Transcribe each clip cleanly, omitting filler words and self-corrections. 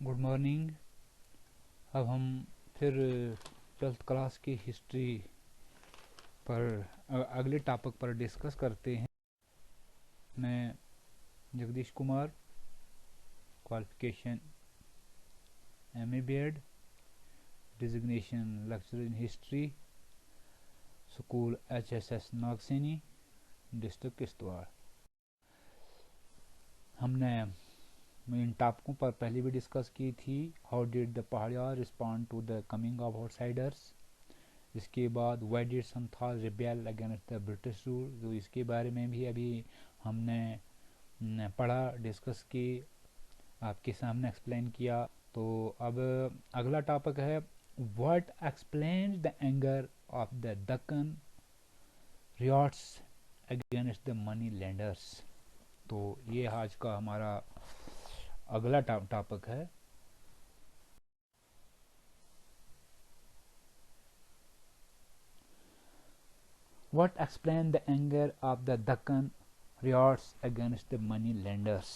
Good morning. अब हम फिर 12th क्लास की हिस्ट्री पर अगले टॉपिक पर डिस्कस करते हैं। मैं Jagdish Kumar, qualification MA BEd, designation lecturer in history, school HSS Nagsaini, district Kishtwar. हमने इन टॉपिकों पर पहले भी डिस्कस की थी। How did the Paharia respond to the coming of outsiders. इसके बाद why did Santhal rebel against the British rule, तो इसके बारे में भी अभी हमने पढ़ा, डिस्कस की, आपके सामने एक्सप्लेन किया। तो अब अगला टॉपिक है what explains the anger of the Deccan riots against the money lenders. तो ये आज का हमारा अगला टॉपिक है। What explained the anger of the Deccan riots against the money lenders?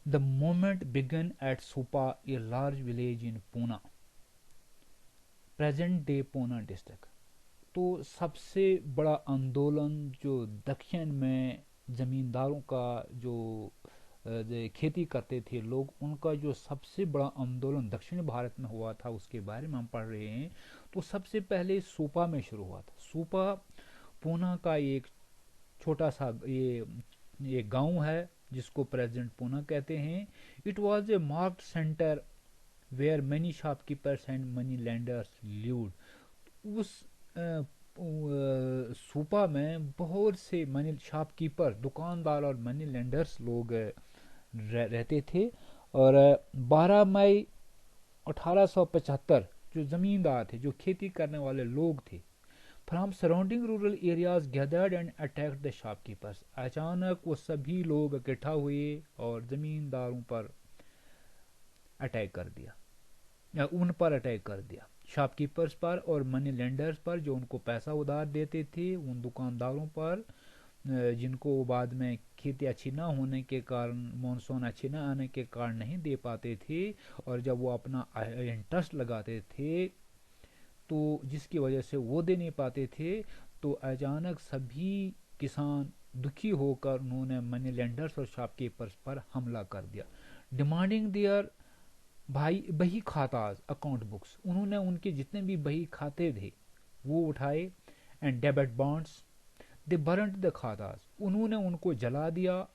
The movement began at Supa, a large village in Pune, present day Pune district. तो सबसे बड़ा आंदोलन जो दक्षिण में जमींदारों का जो खेती करते थे लोग, उनका जो सबसे बड़ा आंदोलन दक्षिण भारत में हुआ था उसके बारे में हम पढ़ रहे हैं। तो सबसे पहले सूपा में शुरू हुआ था। सूपा पूना का एक छोटा सा ये गांव है जिसको प्रेजेंट पूना कहते हैं। It was a marked centre where many shopkeepers and money lenders lived. उस सूपा में बहुत से मनी शॉपकीपर, दुकानदार और मनी लेंडर्स लोग रहते थे। और 12 मई 1875 जो जमींदार थे, जो खेती करने वाले लोग थे, from surrounding rural areas gathered and attacked the shopkeepers. अचानक वो सभी लोग इकट्ठा हुए और जमींदारों पर अटैक कर दिया, या उन पर अटैक कर दिया, शॉपकीपर्स पर और मनी लेंडर्स पर, जो उनको पैसा उधार देते थे, उन दुकानदारों पर जिनको बाद में खेती अच्छी ना होने के कारण, मानसून अच्छी ना आने के कारण नहीं दे पाते थे, और जब वो अपना इंटरेस्ट लगाते थे तो जिसकी वजह से वो दे नहीं पाते थे, तो अचानक सभी किसान दुखी होकर उन्होंने मनी लेंडर्स और शॉपकीपर्स पर हमला कर दिया। डिमांडिंग देयर भाई बही खाताज अकाउंट बुक्स, उन्होंने उनके जितने भी बही खाते थे वो उठाए। And debit bonds, they burned the khatas, उन्होंने उनको जला दिया।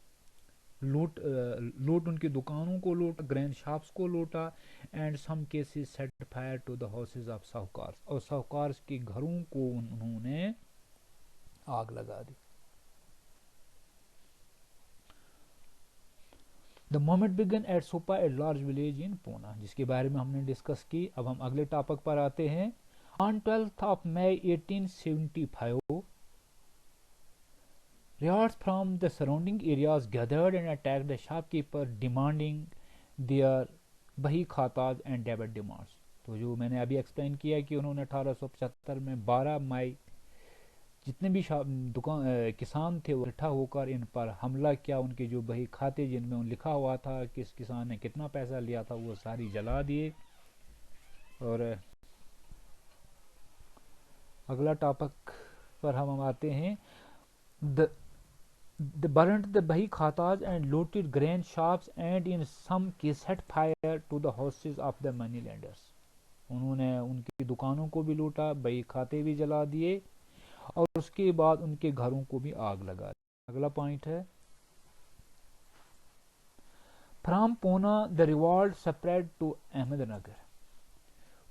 लूट उनकी दुकानों को लूटा, ग्रैंड शॉप्स को लूटा। And some cases set fire to the houses of sahukar, और साहूकार के घरों को उन्होंने आग लगा दी। The moment began at Supa, a large village in Poona, जिसके बारे में हमने डिस्कस की। अब हम अगले टॉपिक पर आते हैं। On 12th of May 1875, riots from the surrounding areas gathered and attacked the shopkeeper, demanding their बही खाताज एंड डेबिट डिमांड्स। तो जो मैंने अभी एक्सप्लेन किया कि उन्होंने 1875 में 12 मई जितने भी दुकान किसान थे वो इकट्ठा होकर इन पर हमला किया। उनके जो बही खाते जिनमें लिखा हुआ था किस किसान ने कितना पैसा लिया था, वो सारी जला दिए। और अगला टॉपिक पर हम आते हैं। The burned the bahi khatas and looted grain shops and in some cases set fire to the houses of the money lenders। उन्होंने उनकी दुकानों को भी लूटा, बही खाते भी जला दिए, और उसके बाद उनके घरों को भी आग लगा दी। अगला पॉइंट है from Poona the revolt spread to Ahmednagar.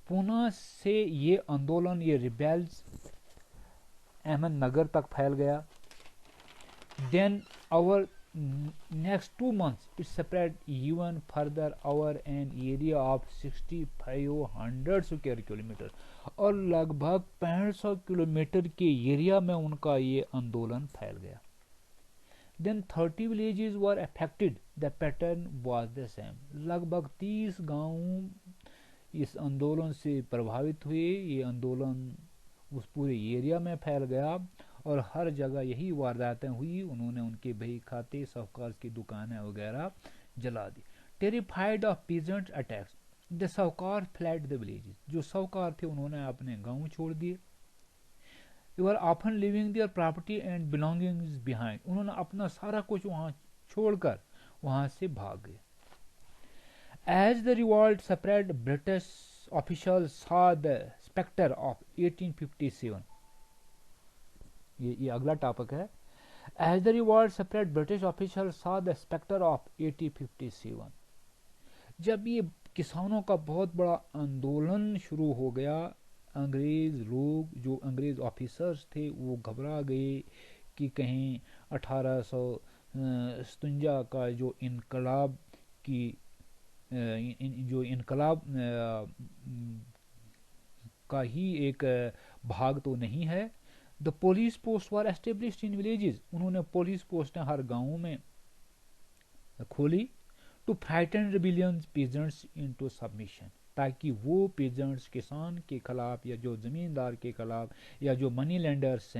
Poona से ये आंदोलन, ये रिबेल्स अहमदनगर तक फैल गया। Then our next 2 months it spread even further over an area of 6500 square kilometer, और लगभग 6500 किलोमीटर के एरिया में उनका ये आंदोलन फैल गया। Then 30 villages were affected, the pattern was the same। लगभग 30 गांव इस आंदोलन से प्रभावित हुए। ये आंदोलन उस पूरे एरिया में फैल गया और हर जगह यही वारदातें हुई। उन्होंने उनके बही खाते, साहूकार की दुकानें वगैरह जला दी। Terrified of peasant attacks, the sahukar fled the villages, जो साहूकार थे उन्होंने अपने गांव छोड़ दिए। You are often leaving their property and belongings behind, उन्होंने अपना सारा कुछ वहां छोड़कर वहां से भाग गए। As the revolt spread, British officials saw the specter of 1857, ये अगला टॉपिक है। As the revolt spread, British official saw the specter of 1857, जब ये किसानों का बहुत बड़ा आंदोलन शुरू हो गया, अंग्रेज लोग, जो अंग्रेज ऑफिसर्स थे, वो घबरा गए कि कहीं 1857 का जो इनकलाब की जो इनकलाब का ही एक भाग तो नहीं है। The police post were established in villages, उन्होंने पुलिस पोस्टें हर गांवों में खोली। To frighten rebellions peasants into submission, ताकि वो पीजेंट्स किसान के खिलाफ या जो ज़मींदार के खिलाफ या जो मनी लेंडर्स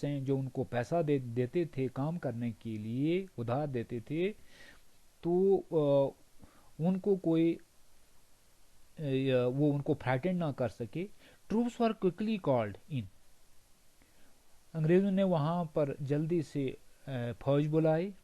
हैं जो उनको पैसा देते थे काम करने के लिए, उधार देते थे, तो उनको कोई वो उनको फ्राइटन ना कर सके। Troops were quickly called in, अंग्रेजों ने वहां पर जल्दी से फौज बुलाई।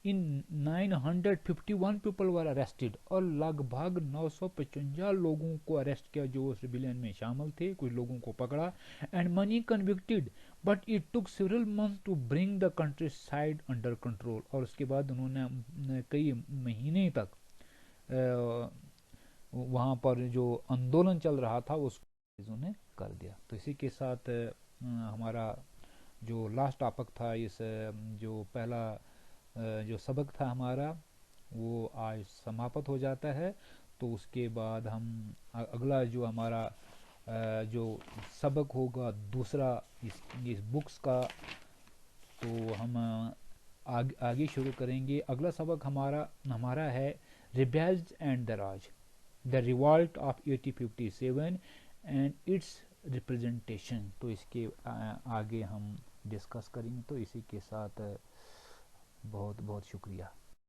इन 951 पीपल वर अरेस्टेड, और लगभग 955 लोगों को अरेस्ट किया जो उस रिबिलियन में शामिल थे, कुछ लोगों को पकड़ा। And many convicted, but it took several month to bring the countryside under control, और उसके बाद उन्होंने कई महीने तक वहाँ पर जो आंदोलन चल रहा था उसको उन्होंने कर दिया। तो इसी के साथ हमारा जो लास्ट टॉपिक था, इस जो पहला जो सबक था हमारा, वो आज समाप्त हो जाता है। तो उसके बाद हम अगला जो हमारा जो सबक होगा दूसरा इस बुक्स का, तो हम आगे शुरू करेंगे। अगला सबक हमारा है rebels and the Raj, the revolt of 1857 and it's representation. तो इसके आगे हम डिस्कस करेंगे। तो इसी के साथ बहुत बहुत शुक्रिया।